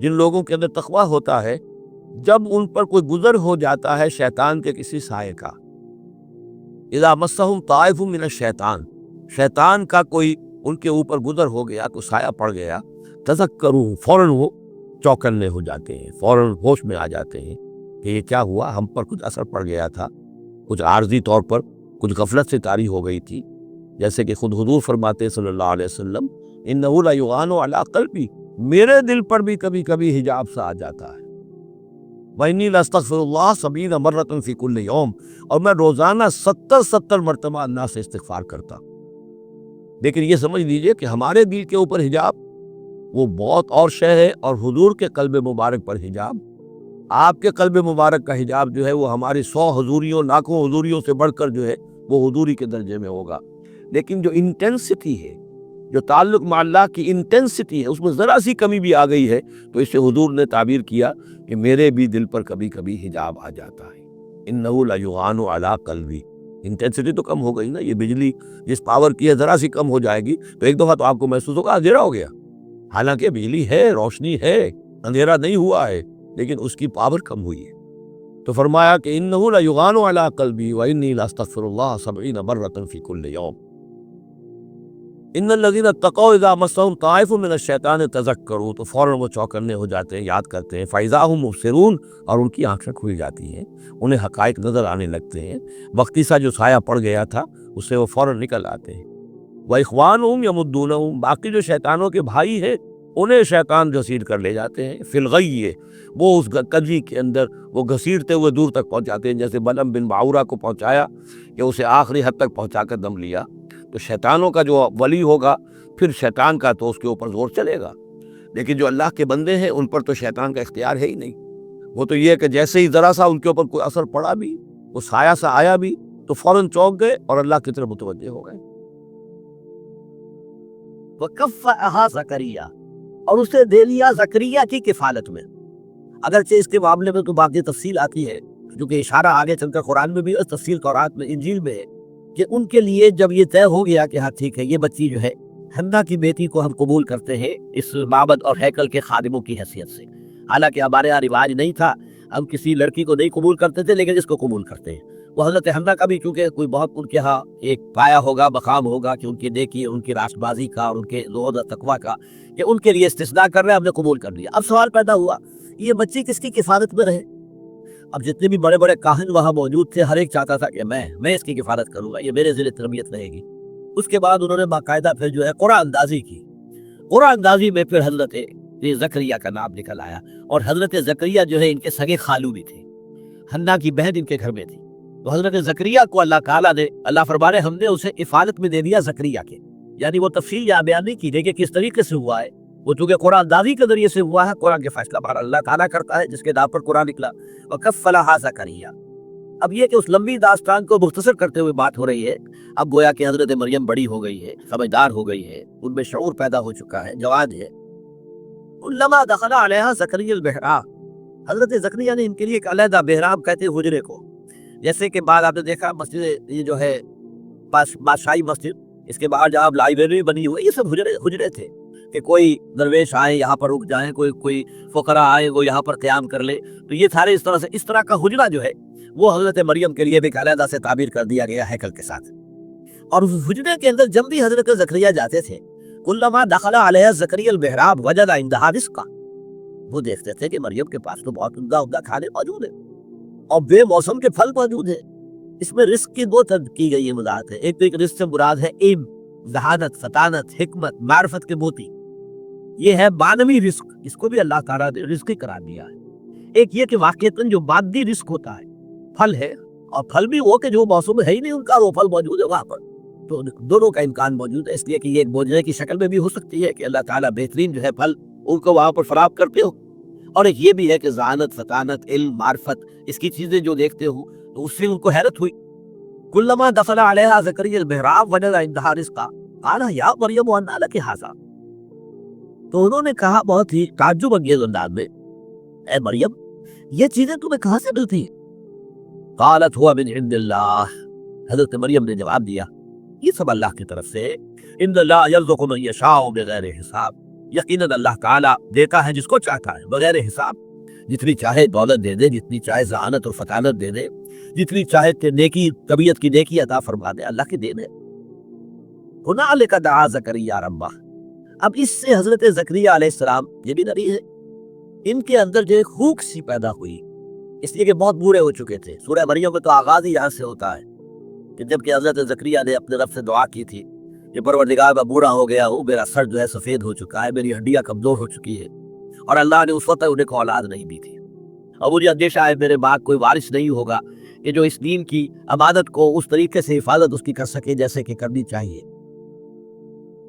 جن لوگوں کے اندر تقوی ہوتا ہے، جب ان پر کوئی گزر ہو جاتا ہے شیطان کے کسی سائے کا، اذا مسہم طائف من الشیطان، شیطان کا کوئی ان کے اوپر گزر ہو گیا، کوئی سایہ پڑ گیا، تذکروا، فوراً وہ چوکنے ہو جاتے ہیں، فوراً ہوش میں آ جاتے ہیں کہ یہ کیا ہوا، ہم پر کچھ اثر پڑ گیا تھا، کچھ عارضی طور پر کچھ غفلت سے طاری ہو گئی تھی۔ جیسے کہ خود حضور فرماتے ہیں صلی اللہ علیہ وسلم، انہ لیغان علی قلبی، میرے دل پر بھی کبھی کبھی حجاب سا آ جاتا ہے، وانی لاستغفر اللہ 70 مرۃ فی کل یوم، اور میں روزانہ 70 مرتبہ اللہ سے استغفار کرتا ہوں۔ لیکن یہ سمجھ لیجئے کہ ہمارے دل کے اوپر حجاب وہ بہت اور شے ہے، اور حضور کے قلب مبارک پر حجاب، آپ کے قلب مبارک کا حجاب جو ہے وہ ہماری 100 حضوریوں، لاکھوں حضوریوں سے بڑھ کر جو ہے وہ حضوری کے درجے میں ہوگا۔ لیکن جو انٹینسٹی ہے، جو تعلق مع اللہ کی انٹینسٹی ہے، اس میں ذرا سی کمی بھی آ گئی ہے تو اس سے حضور نے تعبیر کیا کہ میرے بھی دل پر کبھی کبھی حجاب آ جاتا ہے، انہ لیغان علی قلبی، انٹینسٹی تو کم ہو گئی نا، یہ بجلی جس پاور کی ہے ذرا سی کم ہو جائے گی تو ایک دفعہ تو آپ کو محسوس ہوگا اندھیرا ہو گیا، حالانکہ بجلی ہے، روشنی ہے، اندھیرا نہیں ہوا ہے، لیکن اس کی پاور کم ہوئی ہے۔ تو فرمایا کہ انہ لیغان علی قلبی وانی لاستغفر اللہ 70 مرۃ فی کل یوم، ان الذین اتقوا اذا مسهم طائف من الشیطان تذکروا، تو فوراً وہ چوکنے ہو جاتے ہیں، یاد کرتے ہیں، فاذا هم مبصرون، اور ان کی آنکھیں کھل جاتی ہیں، انہیں حقائق نظر آنے لگتے ہیں، وقتی سا جو سایہ پڑ گیا تھا اس سے وہ فوراً نکل آتے ہیں۔ واخوانهم یمدونہم، باقی جو شیطانوں کے بھائی ہیں انہیں شیطان گھسیٹ کر لے جاتے ہیں، فی الغی، وہ اس کجی کے اندر وہ گھسیٹتے ہوئے دور تک پہنچاتے ہیں، جیسے بلعم بن باعورہ کو پہنچایا کہ اسے آخری حد تک پہنچا کر دم لیا۔ تو شیطانوں کا جو ولی ہوگا پھر شیطان کا تو اس کے اوپر زور چلے گا، لیکن جو اللہ کے بندے ہیں ان پر تو شیطان کا اختیار ہے ہی نہیں، وہ تو یہ ہے کہ جیسے ہی ذرا سا ان کے اوپر کوئی اثر پڑا بھی، وہ سایہ سا آیا بھی تو فوراً چونک گئے اور اللہ کی طرف متوجہ ہو گئے۔ وَكَفَّأَهَا زکریا، اور اسے دے لیا زکریا کی کفالت میں، اگرچہ اس کے معاملے میں تو باقی تفصیل آتی ہے، کیونکہ اشارہ آگے چل کر قرآن میں بھی اور تفصیل تورات میں، انجیل میں ہے، کہ ان کے لیے جب یہ طے ہو گیا کہ ہاں ٹھیک ہے یہ بچی جو ہے حنا کی بیٹی کو ہم قبول کرتے ہیں اس معبد اور ہیکل کے خادموں کی حیثیت سے، حالانکہ ہمارے یہاں رواج نہیں تھا، ہم کسی لڑکی کو نہیں قبول کرتے تھے، لیکن اس کو قبول کرتے ہیں۔ وہ حضرت حنا کا بھی چونکہ کوئی بہت ان کے ہاں ایک پایا ہوگا، مقام ہوگا کہ ان کی نیکی، ان کی راست بازی کا اور ان کے زہد اور تقویٰ کا، کہ ان کے لیے استثناء کر رہے ہیں، ہم نے قبول کر لیا۔ اب سوال پیدا ہوا یہ بچی کس کی کفالت میں رہے؟ اب جتنے بھی بڑے بڑے کاہن وہاں موجود تھے ہر ایک چاہتا تھا کہ میں اس کی کفالت کروں گا، یہ میرے زیر تربیت رہے گی۔ اس کے بعد انہوں نے باقاعدہ پھر جو ہے قرآن اندازی کی، قرآن اندازی میں پھر حضرت زکریا کا نام نکل آیا، اور حضرت زکریا جو ہے ان کے سگے خالو بھی تھے، حنا کی بہن ان کے گھر میں تھی، تو حضرت زکریا کو اللہ تعالیٰ نے، اللہ فرمانے ہم نے اسے افالت میں دے دیا زکریا کے، یعنی وہ تفصیل یہاں بیان نہیں کی گئی کہ کس طریقے سے ہوا ہے، وہ چونکہ قرآن اندازی کے ذریعے سے ہوا ہے، قرآن کے فیصلہ بار اللہ تعالیٰ کرتا ہے جس کے نام پر قرآن نکلا۔ وَكَفَّلَهَا زَكَرِيَّا، اب یہ کہ اس لمبی داستان کو مختصر کرتے ہوئے بات ہو رہی ہے، اب گویا کہ حضرت مریم بڑی ہو گئی ہے، سمجھدار ہو گئی ہے، ان میں شعور پیدا ہو چکا ہے، جوان ہے۔ لما دخل علیہا زکریا البحراب، حضرت زکریا نے ان کے لیے ایک علیحدہ بحراب کہتے ہیں حجرے کو، جیسے کہ بعد آپ نے دیکھا مسجد یہ جو ہے بادشاہی مسجد، اس کے باہر جہاں لائبریری بنی ہوئی، یہ سب حجرے تھے کہ کوئی درویش آئے یہاں پر رک جائیں، کوئی فقراء آئے وہ یہاں پر قیام کر لے، تو یہ سارے اس طرح کا حجرہ جو ہے وہ حضرت مریم کے لیے بھی علیحدہ سے تعبیر کر دیا گیا ہیکل کے ساتھ۔ اور اس حجرے کے اندر جب بھی حضرت زکریا جاتے تھے، کلما دخل علیہ زکریا البحراب وجد عندہا رزقا، وہ دیکھتے تھے کہ مریم کے پاس تو بہت عمدہ کھانے موجود ہیں اور بے موسم کے پھل موجود ہیں۔ اس میں رزق کی دو طرح کی گئی وضاحت ہے، ایک رزق سے مراد ہے علم، ذہانت، فطانت، حکمت، معرفت کے موتی، یہ ہے معنوی رزق، اس کو بھی اللہ تعالیٰ نے رزق ہی قرار دیا ہے۔ ایک یہ کہ واقعتاً جو مادی رزق ہوتا ہے، پھل ہے، اور پھل بھی وہ کہ جو موسم ہے ہی نہیں ان کا، وہ پھل موجود ہے وہاں پر، تو دونوں کا امکان موجود ہے، اس لیے کہ یہ ایک معجزے کی شکل میں بھی ہو سکتی ہے کہ اللہ تعالیٰ بہترین جو ہے پھل ان کو وہاں پر فراہم کرتے ہو، اور ایک یہ بھی ہے کہ ذہانت، فطانت، علم، معرفت، اس کی چیزیں جو دیکھتے ہو تو اس سے ان کو حیرت ہوئی۔ کلما دخل علیہا زکریا البحراب وجد عندہا رزقا قال یا مریم انى لك هذا، تو انہوں نے کہا بہت ہی تعجب انگیز انداز میں، اے مریم یہ چیزیں تمہیں کہاں سے ملتی ہیں؟ قالت هو من عند اللہ، حضرت مریم نے جواب دیا یہ سب اللہ کی طرف سے، ان اللہ یرزق من یشاء بغیر حساب، یقیناً اللہ تعالیٰ دیتا ہے جس کو چاہتا ہے بغیر حساب، جتنی چاہے دولت دے دے، جتنی چاہے ذہانت اور فطانت دے دے، جتنی چاہے کہ نیکی طبیعت کی نیکی عطا فرما دے، اللہ کی دین ہے۔ ہنالک دعا زکریا ربہ، اب اس سے حضرت زکریا علیہ السلام یہ بھی نبی ہے، ان کے اندر جو ایک خوک سی پیدا ہوئی، اس لیے کہ بہت بوڑھے ہو چکے تھے۔ سورہ مریم میں تو آغاز ہی یہاں سے ہوتا ہے کہ جب کہ حضرت زکریا نے اپنے رب سے دعا کی تھی کہ پروردگار میں بوڑھا ہو گیا ہوں، میرا سر جو ہے سفید ہو چکا ہے، میری ہڈیاں کمزور ہو چکی ہے، اور اللہ نے اس وقت انہیں کو اولاد نہیں دی تھی۔ اب مجھے اندیشہ ہے میرے بعد کوئی وارث نہیں ہوگا کہ جو اس دین کی امانت کو اس طریقے سے حفاظت اس کی کر سکے جیسے کہ کرنی چاہیے۔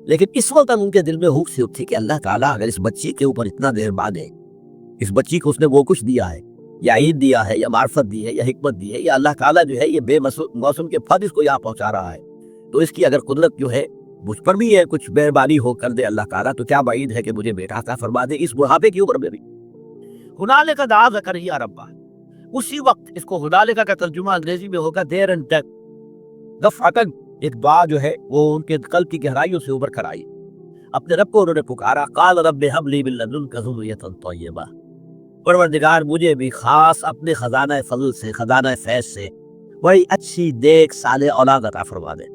لیکن اس وقت ان کے دل میں ہوک سی اٹھی کہ اللہ تعالیٰ اگر اس بچی کے اوپر اتنا مہربان ہے، اس بچی کو اس نے وہ کچھ دیا ہے، یا عید دیا ہے، یا معرفت دی ہے، یا حکمت دی ہے، یا اللہ تعالیٰ جو ہے یہ بے موسم کے پھل اس کو یہاں پہنچا رہا ہے، تو اس کی اگر قدرت جو ہے مجھ پر بھی ہے کچھ مہربانی ہو کر دے اللہ تعالیٰ، تو کیا بعید ہے کہ مجھے بیٹا عطا فرما دے اس بڑھاپے کی عمر میں بھی۔ ہنالک دعا زکریا ربہ، اسی وقت اس کو ہنالک کا ترجمہ انگریزی میں ہوگا دیر اینڈ دین، دفعتاً ایک دعا جو ہے وہ ان کے قلب کی گہرائیوں سے ابھر کر آئی، اپنے رب کو انہوں نے پکارا، قال رب ہب لی من لدنک ذریۃ طیبہ، پروردگار مجھے بھی خاص اپنے خزانہ فضل سے، خزانہ فیض سے بڑی اچھی نیک صالح اولاد عطا فرما دے،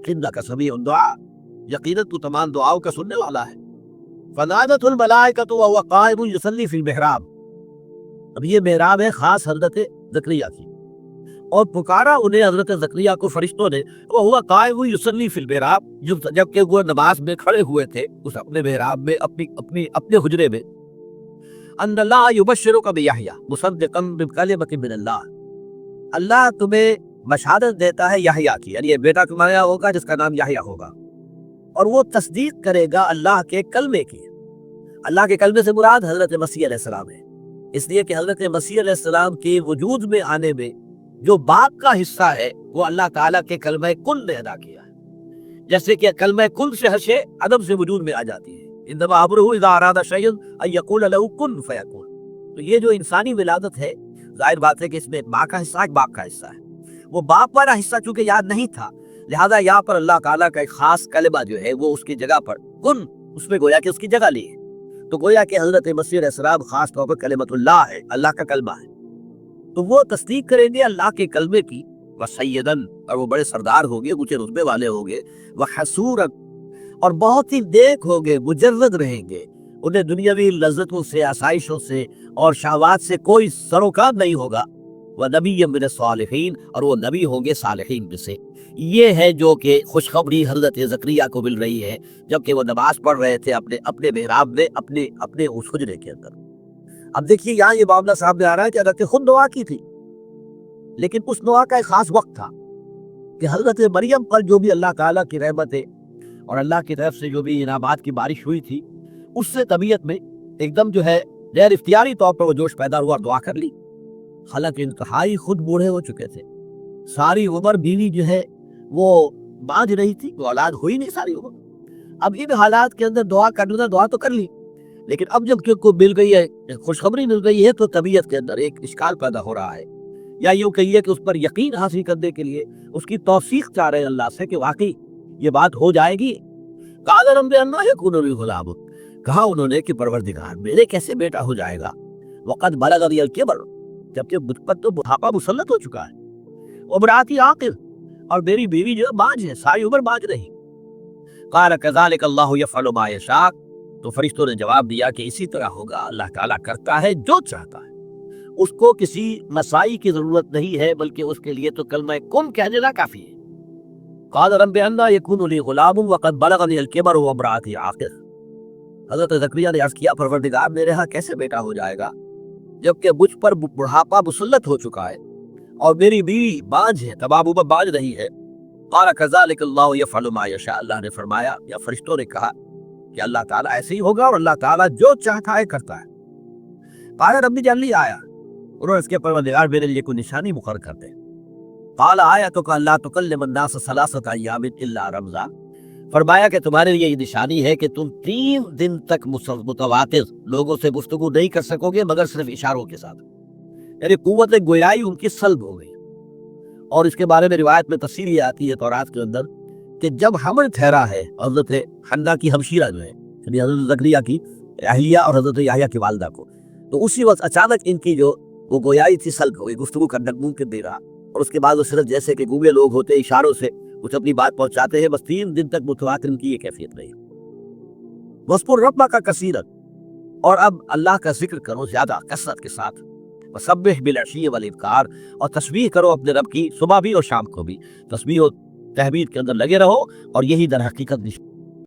انک سمیع الدعاء، یقیناً تو تمام دعاؤں کا سننے والا ہے۔ فنادت الملائکۃ وهو قائم یصلی فی المحراب، اب یہ محراب ہے خاص حضرت زکریا کی، اور پکارا انہیں حضرت زکریا کو فرشتوں نے، وهو قائم یصلی فی المحراب، جبکہ وہ نماز میں کھڑے ہوئے تھے اس اپنے محراب میں، اپنے حجرے میں، ان اللہ یبشرک بیحییٰ مصدقا بکلمۃ من اللہ، اللہ تمہیں بشارت دیتا ہے یحییٰ کی، یعنی یہ بیٹا تمہارا ہوگا جس کا نام یحییٰ ہوگا، اور وہ تصدیق کرے گا اللہ کے کلمے کی۔ اللہ کے کلمے سے مراد حضرت مسیح علیہ السلام ہے، اس لیے کہ حضرت مسیح علیہ السلام کے وجود میں آنے میں جو باپ کا حصہ ہے وہ اللہ تعالیٰ کے کلمہ کن نے ادا کیا ہے، جیسے کہ کلمہ کن سے ہر شے عدم سے وجود میں آ جاتی ہے، انما امرہ اذا اراد شیئا ان یقول له کن فیکون۔ تو یہ جو انسانی ولادت ہے، ظاہر بات ہے کہ اس میں ایک ماں کا حصہ ایک باپ کا حصہ ہے، وہ باپ والا حصہ چونکہ یاد نہیں تھا، لہذا یہاں پر اللہ تعالیٰ کا ایک خاص کلمہ جو ہے وہ اس کی جگہ پر کن، اس میں گویا کہ اس کی جگہ لی ہے، تو گویا کہ حضرت مسیح علیہ السلام خاص طور پر کلمۃ اللہ ہے، اللہ کا کلمہ ہے، تو وہ تصدیق کریں گے اللہ کے کلمے کی، وسیدن، اور وہ بڑے سردار ہوں گے، اونچے رتبے والے ہوں گے، وحسورا، اور بہت ہی نیک ہوں گے، مجرد رہیں گے، انہیں دنیاوی لذتوں سے، آسائشوں سے اور شہوات سے کوئی سروکار نہیں ہوگا، وَنَبِيًّا مِّنَ الصَّالِحِينَ، اور وہ نبی ہوں گے صالحین میں سے۔ یہ ہے جو کہ خوشخبری حضرت زکریا کو مل رہی ہے جبکہ وہ نماز پڑھ رہے تھے اپنے محراب میں، اپنے اس حجرے کے اندر۔ اب دیکھیے یہاں یہ معاملہ سامنے آ رہا ہے کہ حضرت خود دعا کی تھی، لیکن اس دعا کا ایک خاص وقت تھا کہ حضرت مریم پر جو بھی اللہ تعالیٰ کی رحمت ہے اور اللہ کی طرف سے جو بھی انعامات کی بارش ہوئی تھی، اس سے طبیعت میں ایک دم جو ہے غیر اختیاری طور پر وہ جوش پیدا ہوا اور دعا کر لی، حالانکہ انتہائی خود بوڑھے ہو چکے تھے، ساری عمر بیوی جو ہے وہ بانجھ رہی تھی، وہ اولاد ہوئی نہیں ساری عمر۔ اب ان حالات کے اندر دعا کرنا، دعا تو کر لی، لیکن اب جب کہ کو مل گئی ہے، خوشخبری مل گئی ہے، تو طبیعت کے اندر ایک اشکال پیدا ہو رہا ہے، یا یوں کہیے کہ اس پر یقین حاصل کرنے کے لیے اس کی توثیق چاہ رہے ہیں اللہ سے کہ واقعی یہ بات ہو جائے گی۔ قال رب انا یکون لی غلام، کہا انہوں نے کہ پروردگار میرے کیسے بیٹا ہو جائے گا، وقد بلغنی الکبر، جبکہ مجھ پر تو بڑھاپا مسلط ہو چکا ہے، وامراتی عاقر، اور میری بیوی جو بانجھ ہے، ساری عمر بانجھ رہی۔ قال کذالک اللہ یفعل ما یشاء، تو فرشتوں نے جواب دیا کہ اسی طرح ہوگا، اللہ تعالیٰ کرتا ہے جو چاہتا ہے، اس کو کسی مسائی کی ضرورت نہیں ہے، بلکہ اس کے لیے تو کلمہ کن کہہ دینا کافی ہے۔ قال رب انا یکون لی غلام وقد بلغنی الکبر وامراتی عاقر، حضرت زکریا نے عرض کیا پروردگار میرے ہاں کیسے بیٹا ہو جائے گا جبکہ مجھ پر بڑھاپا مسلط ہو چکا ہے اور میری بیوی بانجھ ہے، تمام عمر بانجھ رہی ہے۔ قال کذالک اللہ یفعل ما یشاء، اللہ نے فرمایا یا فرشتوں نے کہا کہ اللہ تعالیٰ ایسے ہی ہوگا اور اللہ تعالیٰ جو چاہتا ہے کرتا ہے۔ قال رب اجعل لی آیا، انہوں نے اس کے پروردگار میرے لیے کوئی نشانی مقرر کر دے۔ قال آیتک الا تکلم الناس ثلاثۃ ایام الا رمزا، فرمایا کہ تمہارے لیے یہ نشانی ہے کہ تم 3 دن تک متواتر لوگوں سے گفتگو نہیں کر سکو گے مگر صرف اشاروں کے ساتھ، یعنی قوت گویائی ان کی سلب ہو گئی۔ اور اس کے بارے میں روایت میں تفصیل یہ آتی ہے تورات کے اندر کہ جب حمل ٹھہرا ہے حضرت حنہ کی ہمشیرہ جو ہے، یعنی حضرت زکریا کی اہلیہ اور حضرت یحییٰ کی والدہ کو. تو اسی وقت اچانک ان کی جو وہ گویائی تھی سلب ہوئی، گفتگو کرنا ممکن نہیں رہا، اور اس کے بعد وہ صرف جیسے کہ گونگے لوگ ہوتے اشاروں سے کچھ اپنی بات پہنچاتے ہیں، بس 3 دن تک متواتر ان کی یہ کیفیت رہی. وَاذْكُرْ رَبَّكَ كَثِيرًا، اور اب اللہ کا ذکر کرو زیادہ کثرت کے ساتھ. وَسَبِّحْ بِالْعَشِيِّ وَالْإِبْكَارِ، اور تسبیح کرو اپنے رب کی صبح بھی اور شام کو بھی. تسبیح و تحمید کے اندر لگے رہو، اور یہی در حقیقت